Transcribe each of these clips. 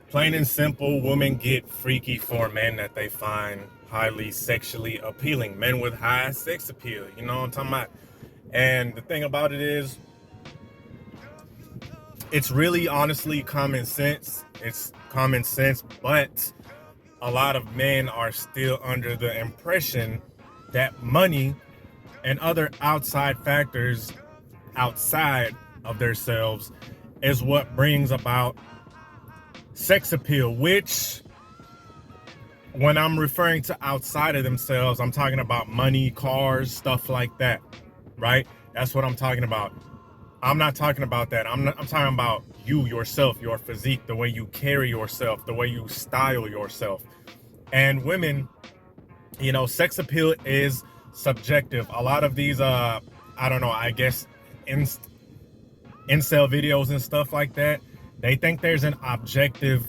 Plain and simple, women get freaky for men that they find highly sexually appealing. Men with high sex appeal, you know what I'm talking about? And the thing about it is, it's really honestly common sense. It's common sense, but a lot of men are still under the impression that money and other outside factors outside of themselves is what brings about sex appeal, which when I'm referring to outside of themselves, I'm talking about money, cars, stuff like that, right? That's what I'm talking about. I'm not talking about that. I'm talking about you, yourself, your physique, the way you carry yourself, the way you style yourself. And women, you know, sex appeal is subjective. A lot of these, I don't know, I guess incel videos and stuff like that, they think there's an objective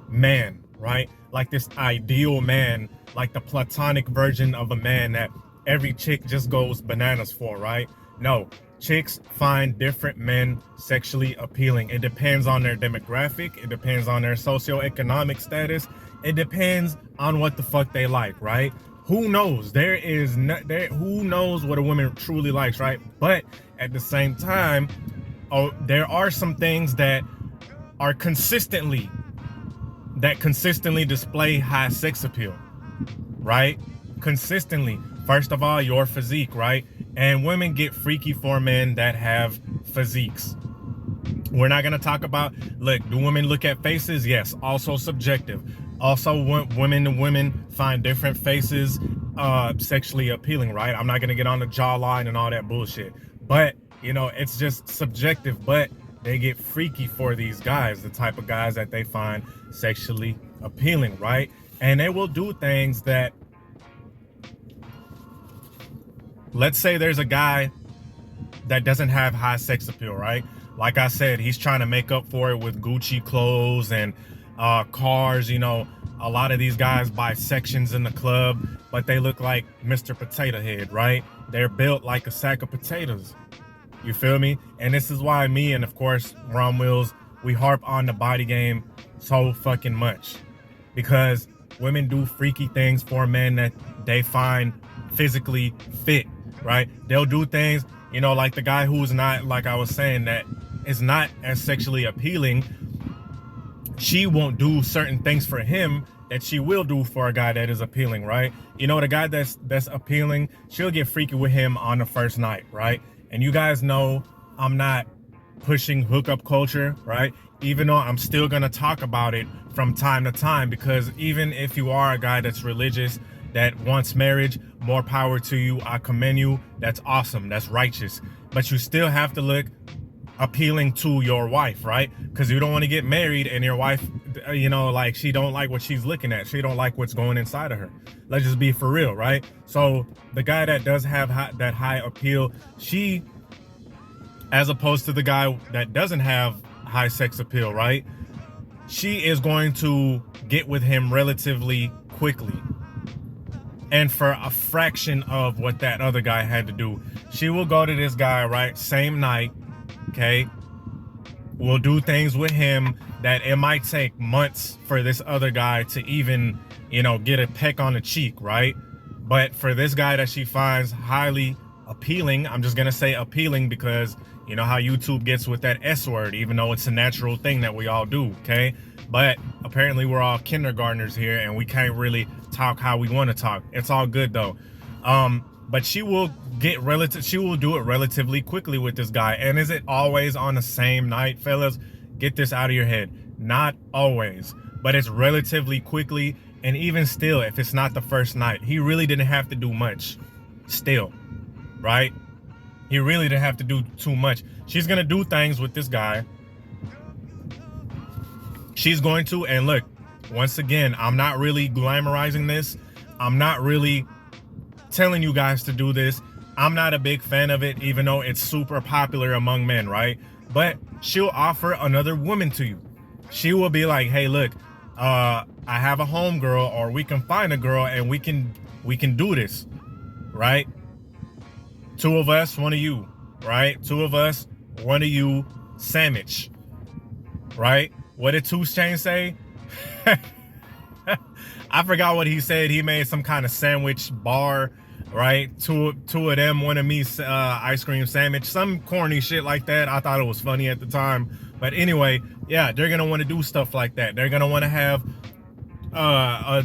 man, right? Like this ideal man, like the platonic version of a man that every chick just goes bananas for, right? No, chicks find different men sexually appealing. It depends on their demographic. It depends on their socioeconomic status. It depends on what the fuck they like, right? Who knows? Who knows what a woman truly likes, right? But at the same time, there are some things that are consistently display high sex appeal, right? Consistently. First of all, your physique, right? And women get freaky for men that have physiques. We're not going to talk about, look, do women look at faces? Yes, also subjective. Also, women to women find different faces sexually appealing, right? I'm not going to get on the jawline and all that bullshit. But, you know, it's just subjective. But they get freaky for these guys, the type of guys that they find sexually appealing, right? And they will do things that, let's say there's a guy that doesn't have high sex appeal, right? Like I said, he's trying to make up for it with Gucci clothes and cars. You know, a lot of these guys buy sections in the club, but they look like Mr. Potato Head, right? They're built like a sack of potatoes. You feel me? And this is why me and, of course, Ron Wills, we harp on the body game so fucking much. Because women do freaky things for men that they find physically fit, right? They'll do things, you know, like the guy who's not, like I was saying, that is not as sexually appealing. She won't do certain things for him that she will do for a guy that is appealing, right? You know, the guy that's appealing, she'll get freaky with him on the first night, right? And you guys know I'm not pushing hookup culture, right? Even though I'm still going to talk about it from time to time, because even if you are a guy that's religious, that wants marriage, more power to you. I commend you. That's awesome. That's righteous. But you still have to look appealing to your wife, right? Because you don't want to get married and your wife, you know, like she don't like what she's looking at. She don't like what's going inside of her. Let's just be for real, right? So the guy that does have that high appeal, she, as opposed to the guy that doesn't have high sex appeal, right? She is going to get with him relatively quickly. And for a fraction of what that other guy had to do. She will go to this guy, right? Same night, okay? We'll do things with him that it might take months for this other guy to even, you know, get a peck on the cheek, right? But for this guy that she finds highly appealing, I'm just going to say appealing because you know how YouTube gets with that S word, even though it's a natural thing that we all do, okay? But apparently we're all kindergartners here and we can't really talk how we want to talk. It's all good though. But she will do it relatively quickly with this guy. And is it always on the same night, fellas? Get this out of your head. Not always, but it's relatively quickly. And even still, if it's not the first night, he really didn't have to do much still, right? He really didn't have to do too much. She's going to do things with this guy. She's going to, and look, once again, I'm not really glamorizing this. I'm not really telling you guys to do this. I'm not a big fan of it, even though it's super popular among men, right? But she'll offer another woman to you. She will be like, hey, look, I have a homegirl, or we can find a girl and we can do this, right? Two of us, one of you, right? Two of us, one of you, sandwich, right? What did 2 Chainz say? I forgot what he said. He made some kind of sandwich bar, right? Two of them, one of me, ice cream sandwich, some corny shit like that. I thought it was funny at the time. But anyway, yeah, they're gonna want to do stuff like that. They're gonna want to have,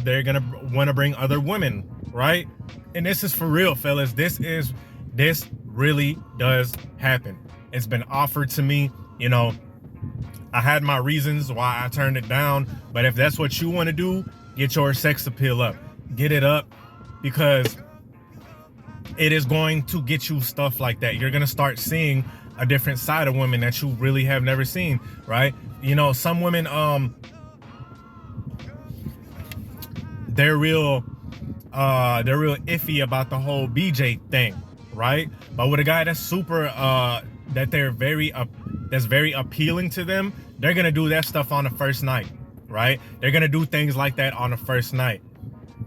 they're gonna want to bring other women, right? And this is for real, fellas. This really does happen. It's been offered to me, you know. I had my reasons why I turned it down, but if that's what you want to do, get your sex appeal up. Get it up, because it is going to get you stuff like that. You're going to start seeing a different side of women that you really have never seen, right? You know, some women, they're real iffy about the whole BJ thing, right? But with a guy that's super, that that's very appealing to them, they're gonna do that stuff on the first night, right? They're gonna do things like that on the first night,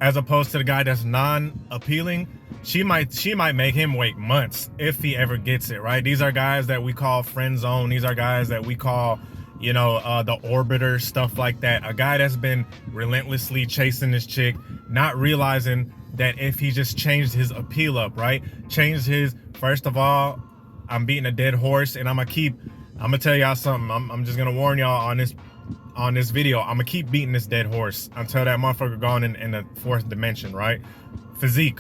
as opposed to the guy that's non-appealing. She might make him wait months if he ever gets it, right? These are guys that we call friend zone. These are guys that we call, you know, the orbiter, stuff like that. A guy that's been relentlessly chasing this chick, not realizing that if he just changed his appeal up, right? Changed his, first of all, I'm beating a dead horse, and I'm gonna tell y'all something. I'm just gonna warn y'all on this video. I'm gonna keep beating this dead horse until that motherfucker gone in the 4th dimension, right? Physique.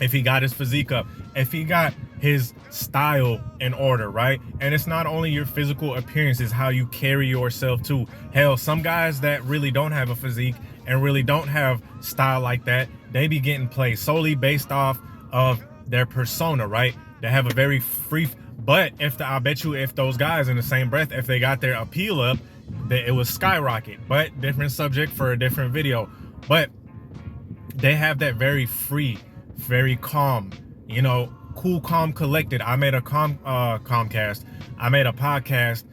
If he got his physique up, if he got his style in order, right? And it's not only your physical appearance, it's how you carry yourself too. Hell, some guys that really don't have a physique and really don't have style like that, they be getting played solely based off of their persona, right? They have a very free, but I bet you if those guys in the same breath, if they got their appeal up, it was skyrocket. But different subject for a different video. But they have that very free, very calm, you know, cool, calm, collected. I made a Comcast. I made a podcast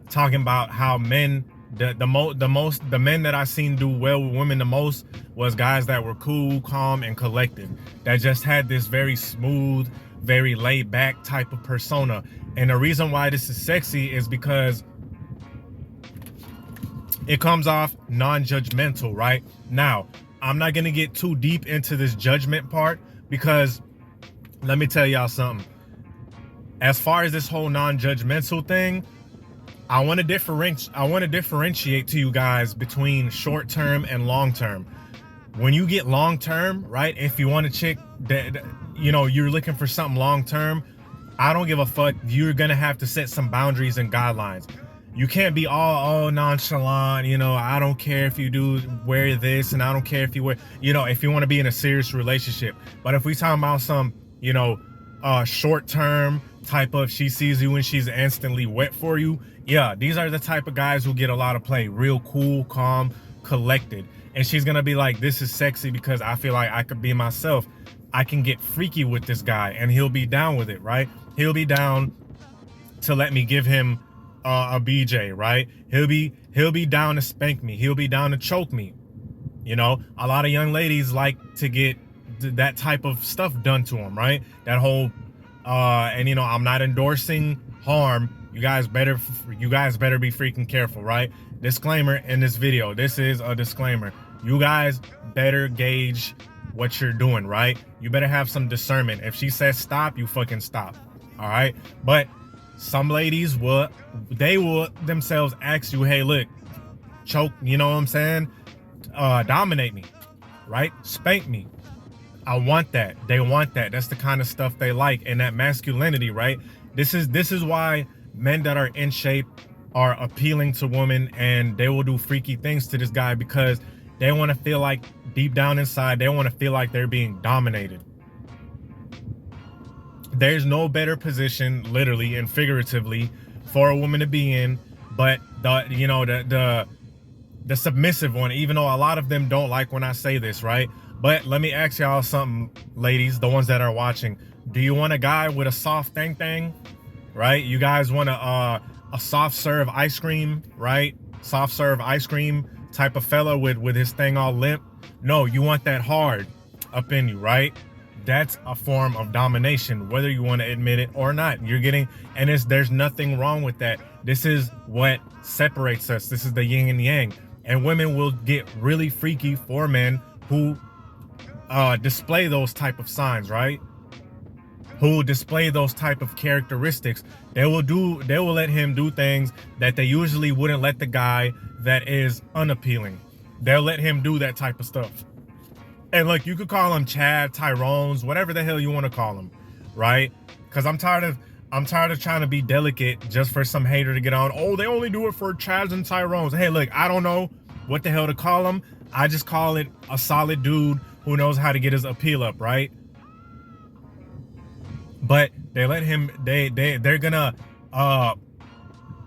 talking about how men, the men that I seen do well with women the most was guys that were cool, calm, and collected. That just had this very smooth, very laid back type of persona. And the reason why this is sexy is because it comes off non-judgmental, right? Now, I'm not gonna get too deep into this judgment part, because let me tell y'all something. As far as this whole non-judgmental thing, I want to differentiate to you guys between short-term and long-term. When you get long-term, right? If you want a chick that, you know, you're looking for something long-term, I don't give a fuck. You're gonna have to set some boundaries and guidelines. You can't be all nonchalant, you know, I don't care if you do wear this, and I don't care if you wear, you know, if you want to be in a serious relationship. But if we talking about some, you know, short-term type of, she sees you and she's instantly wet for you, yeah, these are the type of guys who get a lot of play. Real cool, calm, collected. And she's gonna be like, this is sexy because I feel like I could be myself. I can get freaky with this guy, and he'll be down with it, right? He'll be down to let me give him a BJ, right? He'll be down to spank me. He'll be down to choke me. You know, a lot of young ladies like to get that type of stuff done to them, right? That whole, and you know, I'm not endorsing harm. You guys better be freaking careful, right? Disclaimer in this video. This is a disclaimer. You guys better gauge what you're doing, right? You better have some discernment. If she says stop, you fucking stop. All right? But some ladies will themselves ask you, hey, look, choke, you know what I'm saying? Dominate me, right? Spank me. I want that. They want that. That's the kind of stuff they like. And that masculinity, right? This is why men that are in shape are appealing to women, and they will do freaky things to this guy, because they want to feel like deep down inside, they want to feel like they're being dominated. There's no better position, literally and figuratively, for a woman to be in, but the submissive one, even though a lot of them don't like when I say this, right? But let me ask y'all something, ladies, the ones that are watching. Do you want a guy with a soft thing, right? You guys want a soft serve ice cream, right? Soft serve ice cream type of fella with his thing all limp? No, you want that hard up in you, right? that's a form of domination, whether you want to admit it or not. You're getting, and there's nothing wrong with that. This is what separates us. This is the yin and yang. And women will get really freaky for men who display those type of signs, right? Who display those type of characteristics. They will let him do things that they usually wouldn't let the guy that is unappealing. They'll let him do that type of stuff. And look, you could call them Chad, Tyrones, whatever the hell you want to call them, right? Because I'm tired of trying to be delicate just for some hater to get on. Oh, they only do it for Chads and Tyrones. Hey, look, I don't know what the hell to call them. I just call it a solid dude who knows how to get his appeal up, right? But they let him, they're gonna,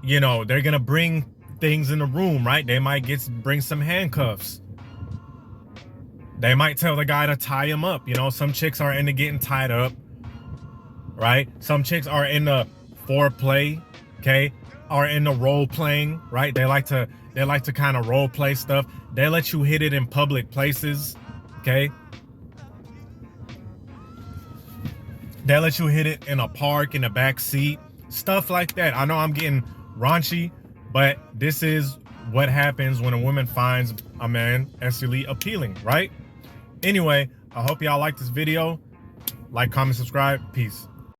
you know, they're gonna bring things in the room, right? They might bring some handcuffs. They might tell the guy to tie him up. You know, some chicks are into getting tied up, right? Some chicks are into foreplay, okay? Are into role playing, right? They like to kind of role play stuff. They let you hit it in public places, okay? They let you hit it in a park, in the back seat, stuff like that. I know I'm getting raunchy, but this is what happens when a woman finds a man sexually appealing, right? Anyway, I hope y'all like this video. Like, comment, subscribe. Peace.